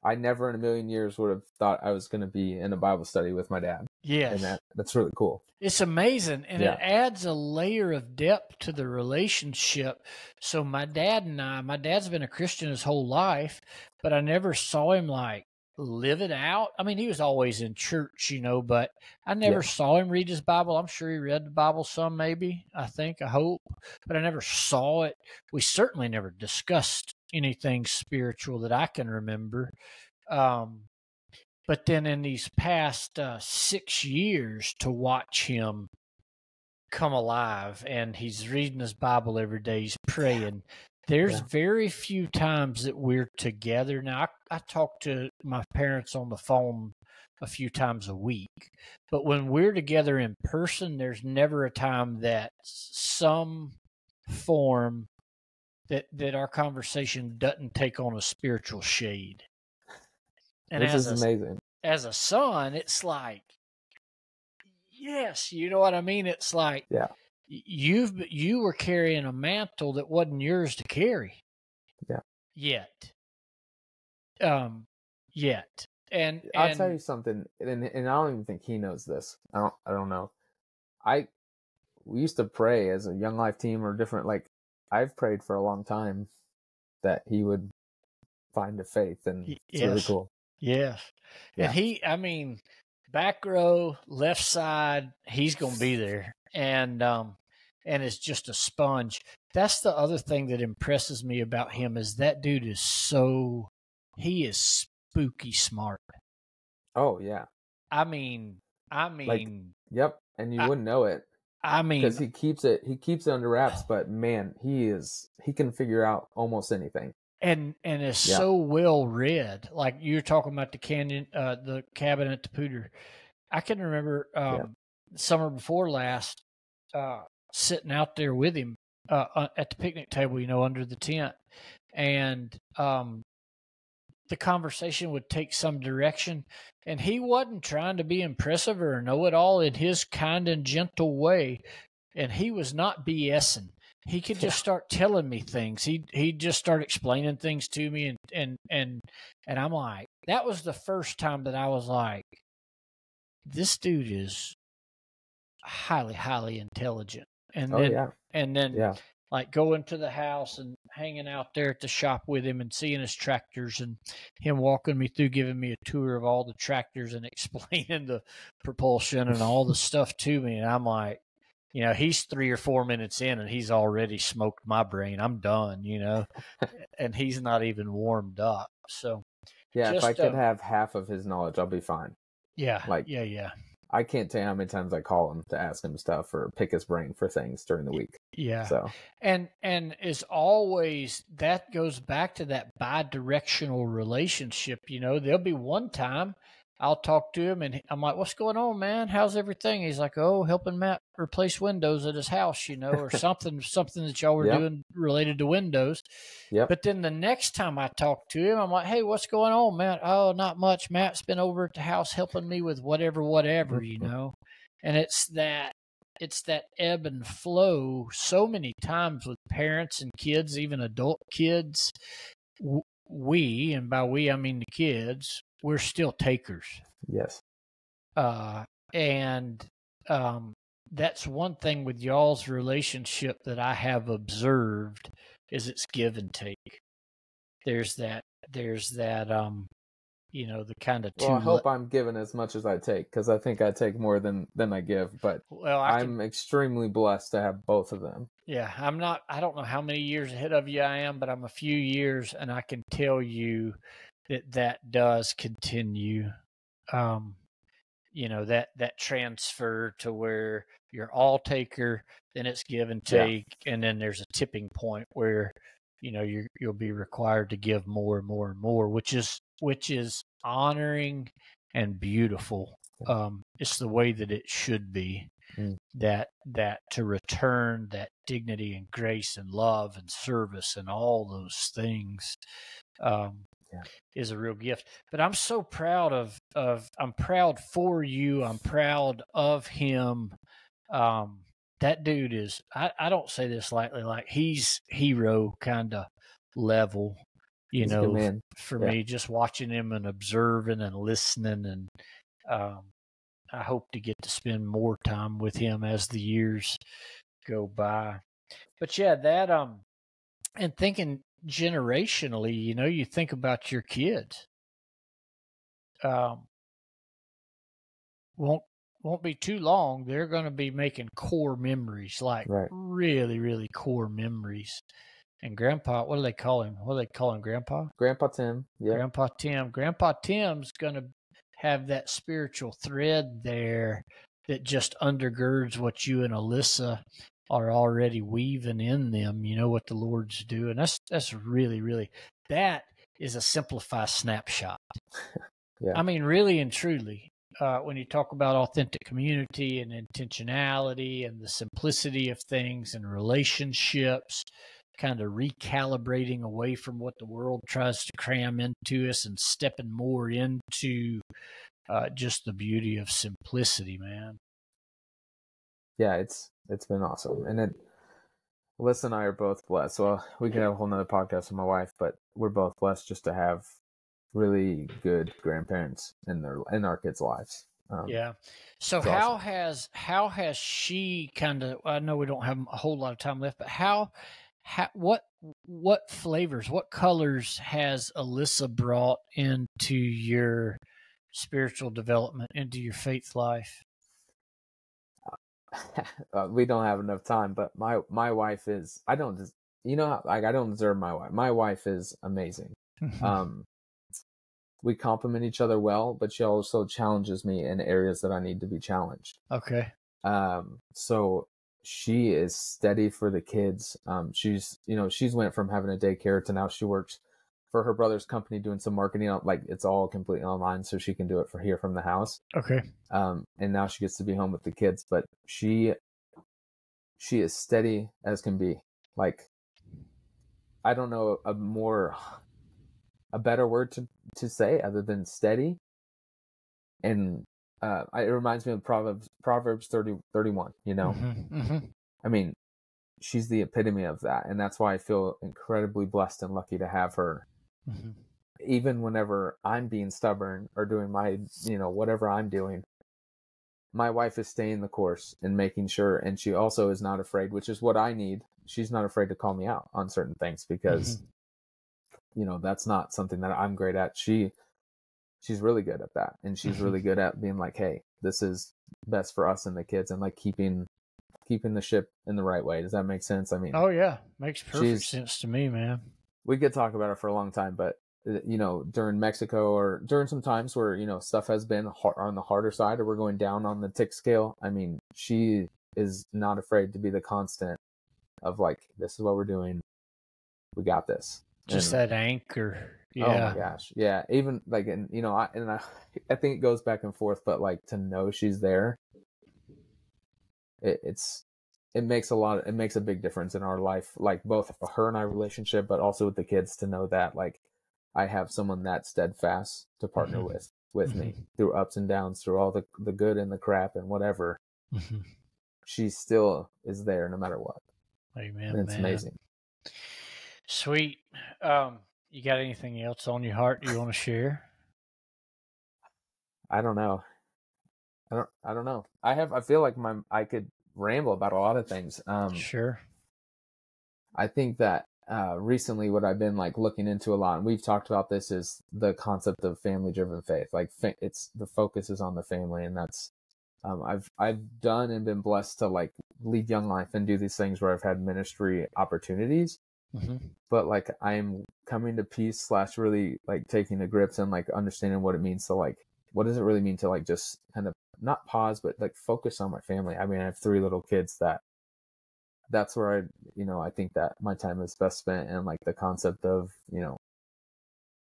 I never in a million years would have thought I was going to be in a Bible study with my dad. Yes. And that's really cool. It's amazing. And it adds a layer of depth to the relationship. So my dad's been a Christian his whole life, but I never saw him like live it out. I mean, he was always in church, you know, but I never saw him read his Bible. I'm sure he read the Bible some, maybe, I hope, but I never saw it. We certainly never discussed anything spiritual that I can remember. But then in these past 6 years, to watch him come alive, and he's reading his Bible every day, he's praying. There's very few times that we're together. Now, I talk to my parents on the phone a few times a week, but when we're together in person, there's never a time that some form that our conversation doesn't take on a spiritual shade. And this is amazing. As a son, it's like, yes, you know what I mean? It's like, yeah, you were carrying a mantle that wasn't yours to carry. Yeah. Yet. And I'll tell you something, and I don't even think he knows this. I don't know. We used to pray as a Young Life team or different, like, I've prayed for a long time that he would find a faith, and it's really cool. Yes. Yeah. And back row, left side, he's going to be there. And it's just a sponge. That's the other thing that impresses me about him is that dude is he is spooky smart. Oh yeah. I mean, like, yep. And you wouldn't know it. Because he keeps it under wraps, but man, he can figure out almost anything. And is so well read. Like you're talking about the cabin at the Pooter. I can remember summer before last, sitting out there with him at the picnic table, under the tent, and the conversation would take some direction, and he wasn't trying to be impressive or know-it-all in his kind and gentle way, and he was not BSing. He could just start telling me things. He'd just start explaining things to me, and I'm like, that was the first time that I was like, this dude is highly, highly intelligent. And then like going to the house and hanging out there at the shop with him and seeing his tractors and him walking me through, giving me a tour of all the tractors and explaining the propulsion and all the stuff to me. And I'm like, he's 3 or 4 minutes in and he's already smoked my brain. I'm done, and he's not even warmed up. So if I could have half of his knowledge, I'll be fine. Yeah. I can't tell you how many times I call him to ask him stuff or pick his brain for things during the week. Yeah. So and as always, that goes back to that bi-directional relationship. There'll be one time I'll talk to him and I'm like, "What's going on, man? How's everything?" He's like, "Oh, helping Matt replace windows at his house, or something that y'all were doing related to windows." Yep. But then the next time I talk to him, I'm like, "Hey, what's going on, Matt?" "Oh, not much. Matt's been over at the house helping me with whatever, And it's that ebb and flow so many times with parents and kids, even adult kids. We, and by we, I mean the kids, we're still takers. Yes. And that's one thing with y'all's relationship that I have observed is it's give and take. There's that the kind of two. Well, I hope I'm giving as much as I take, because I think I take more than I give. But I'm extremely blessed to have both of them. Yeah, I don't know how many years ahead of you I am, but I'm a few years, and I can tell you that does continue. That transfer to where you're all taker, then it's give and take, and then there's a tipping point where you'll be required to give more and more and more, which is honoring and beautiful. It's the way that it should be. That to return that dignity and grace and love and service and all those things is a real gift. But I'm so proud I'm proud for you. I'm proud of him. That dude is, I don't say this lightly, like he's hero kind of level, for me, just watching him and observing and listening. And I hope to get to spend more time with him as the years go by. But that, and thinking generationally, you think about your kids. Won't be too long. They're going to be making core memories, like really, really core memories. And Grandpa, what do they call him? What do they call him, Grandpa? Grandpa Tim. Yeah. Grandpa Tim. Grandpa Tim's going to have that spiritual thread there that just undergirds what you and Alyssa are already weaving in them. What the Lord's doing. That's really, really, that is a simplified snapshot. I mean, really and truly, when you talk about authentic community and intentionality and the simplicity of things and relationships, kind of recalibrating away from what the world tries to cram into us and stepping more into just the beauty of simplicity, man. Yeah, it's been awesome. And Alyssa and I are both blessed. Well, we could have a whole nother podcast with my wife, but we're both blessed just to have really good grandparents in our kids' lives. Yeah. So how has she kind of? I know we don't have a whole lot of time left, but what flavors, what colors has Alyssa brought into your spiritual development, into your faith life? We don't have enough time, but my wife is. I don't deserve my wife. My wife is amazing. We complement each other well, but she also challenges me in areas that I need to be challenged. Okay. So she is steady for the kids. She's went from having a daycare to now she works for her brother's company doing some marketing. Like it's all completely online, so she can do it here from the house. Okay. And now she gets to be home with the kids, but she is steady as can be. Like, I don't know a better word to say other than steady. And it reminds me of Proverbs 30:31, you know? I mean, she's the epitome of that. And that's why I feel incredibly blessed and lucky to have her. Even whenever I'm being stubborn or doing my, whatever I'm doing, my wife is staying the course and making sure. And she also is not afraid, which is what I need. She's not afraid to call me out on certain things because, that's not something that I'm great at. She's really good at that. And she's really good at being like, hey, this is best for us and the kids, and like keeping the ship in the right way. Does that make sense? I mean, oh yeah, makes perfect sense to me, man. We could talk about it for a long time, but during Mexico or during some times where, stuff has been on the harder side or we're going down on the tick scale. I mean, she is not afraid to be the constant of like, this is what we're doing. We got this. Just that anchor. Yeah. Oh my gosh. Yeah. Even like, and I think it goes back and forth, but like to know she's there, it makes a big difference in our life, like both her and I relationship, but also with the kids, to know that like I have someone that steadfast to partner with me through ups and downs, through all the good and the crap and whatever. She still is there no matter what. Amen. And it's amazing. Sweet. You got anything else on your heart you want to share? I don't know. I don't know. I feel like I could ramble about a lot of things. Sure. I think that recently what I've been like looking into a lot, and we've talked about this, is the concept of family-driven faith. Like it's the focus is on the family, and that's I've done and been blessed to like lead Young Life and do these things where I've had ministry opportunities. But like I'm coming to peace / really like taking the grips and like understanding what it means to like, what does it really mean to like just kind of not pause, but like focus on my family. I mean, I have 3 little kids that's where I think that my time is best spent. And like the concept of,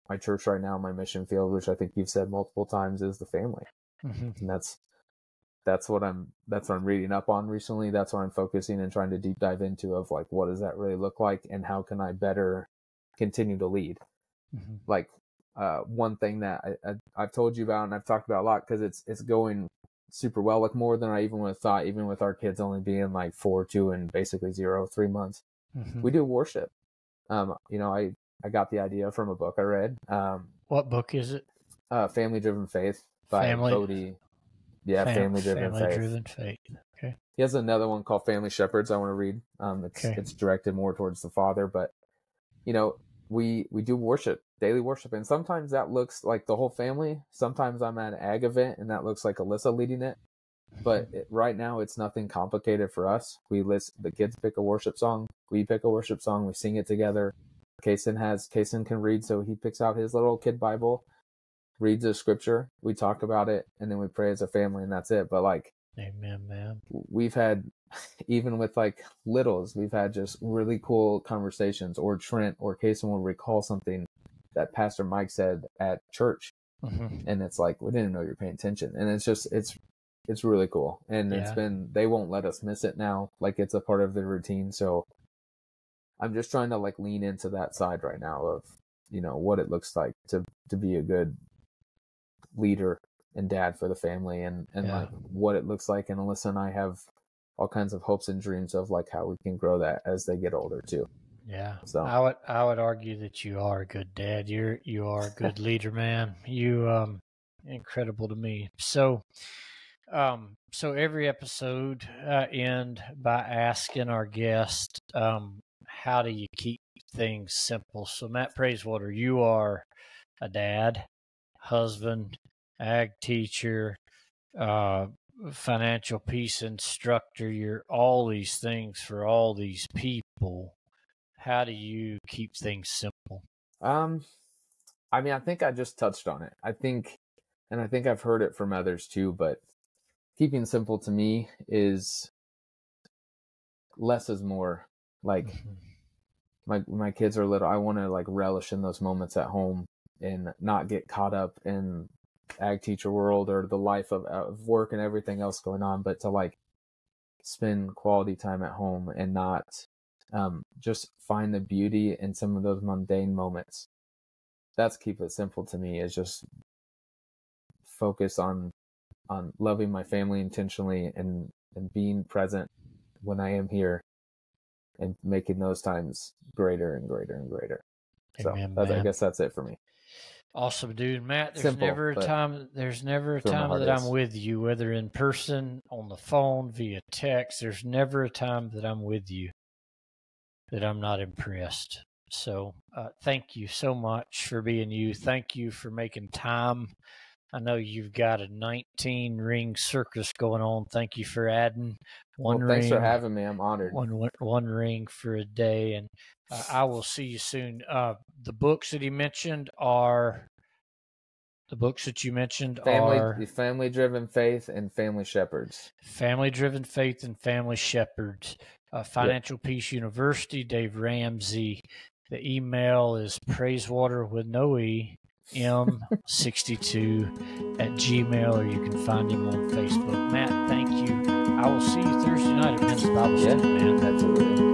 my church right now, my mission field, which I think you've said multiple times, is the family. And that's what I'm reading up on recently. That's what I'm focusing and trying to deep dive into, of like, what does that really look like and how can I better continue to lead? Like, one thing that I've told you about and I've talked about a lot, because it's going super well, like more than I even would have thought, even with our kids only being like 4, 2, and basically 0, 3 months. We do worship. I got the idea from a book I read. What book is it? Family Driven Faith by Bodie. Yeah, Family Driven Faith. Okay. He has another one called Family Shepherds I want to read. It's directed more towards the father, but we do worship, daily worship, and sometimes that looks like the whole family. Sometimes I'm at an ag event and that looks like Alyssa leading it. But right now it's nothing complicated for us. The kids pick a worship song, we pick a worship song, we sing it together. Kason can read, so he picks out his little kid Bible, reads a scripture, we talk about it, and then we pray as a family, and that's it. But like, amen, man. We've had, even with like littles, we've had just really cool conversations, or Trent or Kason will recall something that Pastor Mike said at church. And it's like, we didn't know you're paying attention. And it's really cool. And they won't let us miss it now. Like, it's a part of the routine. So I'm just trying to like lean into that side right now of, you know, what it looks like to be a good leader and dad for the family, and like what it looks like. And Alyssa and I have all kinds of hopes and dreams of like how we can grow that as they get older too. Yeah. So I would argue that you are a good dad. You are a good leader, man. You incredible to me. So so every episode end by asking our guest, how do you keep things simple? So Matt Praiswater, you are a dad, husband, ag teacher, financial peace instructor. You're all these things for all these people. How do you keep things simple? I mean, I think I just touched on it. I think I've heard it from others too, but keeping simple to me is less is more. Like my kids are little. I want to like relish in those moments at home and not get caught up in ag teacher world or the life of work and everything else going on, but to like spend quality time at home and not just find the beauty in some of those mundane moments. That's keep it simple to me, is just focus on loving my family intentionally and being present when I am here and making those times greater and greater and greater. Amen, so I guess that's it for me. Awesome, dude. Matt, there's Simple, never a time that I'm with you, whether in person, on the phone, via text. There's never a time that I'm with you that I'm not impressed. So thank you so much for being you. Thank you for making time. I know you've got a 19-ring circus going on. Thank you for adding one ring. Thanks for having me. I'm honored. One ring for a day, and I will see you soon. The books that he mentioned are Family-Driven Faith and Family Shepherds. Family-Driven Faith and Family Shepherds. Financial Peace University, Dave Ramsey. The email is Praiswater with no E, M62@gmail, or you can find him on Facebook. Matt, thank you. I will see you Thursday night at Men's Bible Study, man. Absolutely.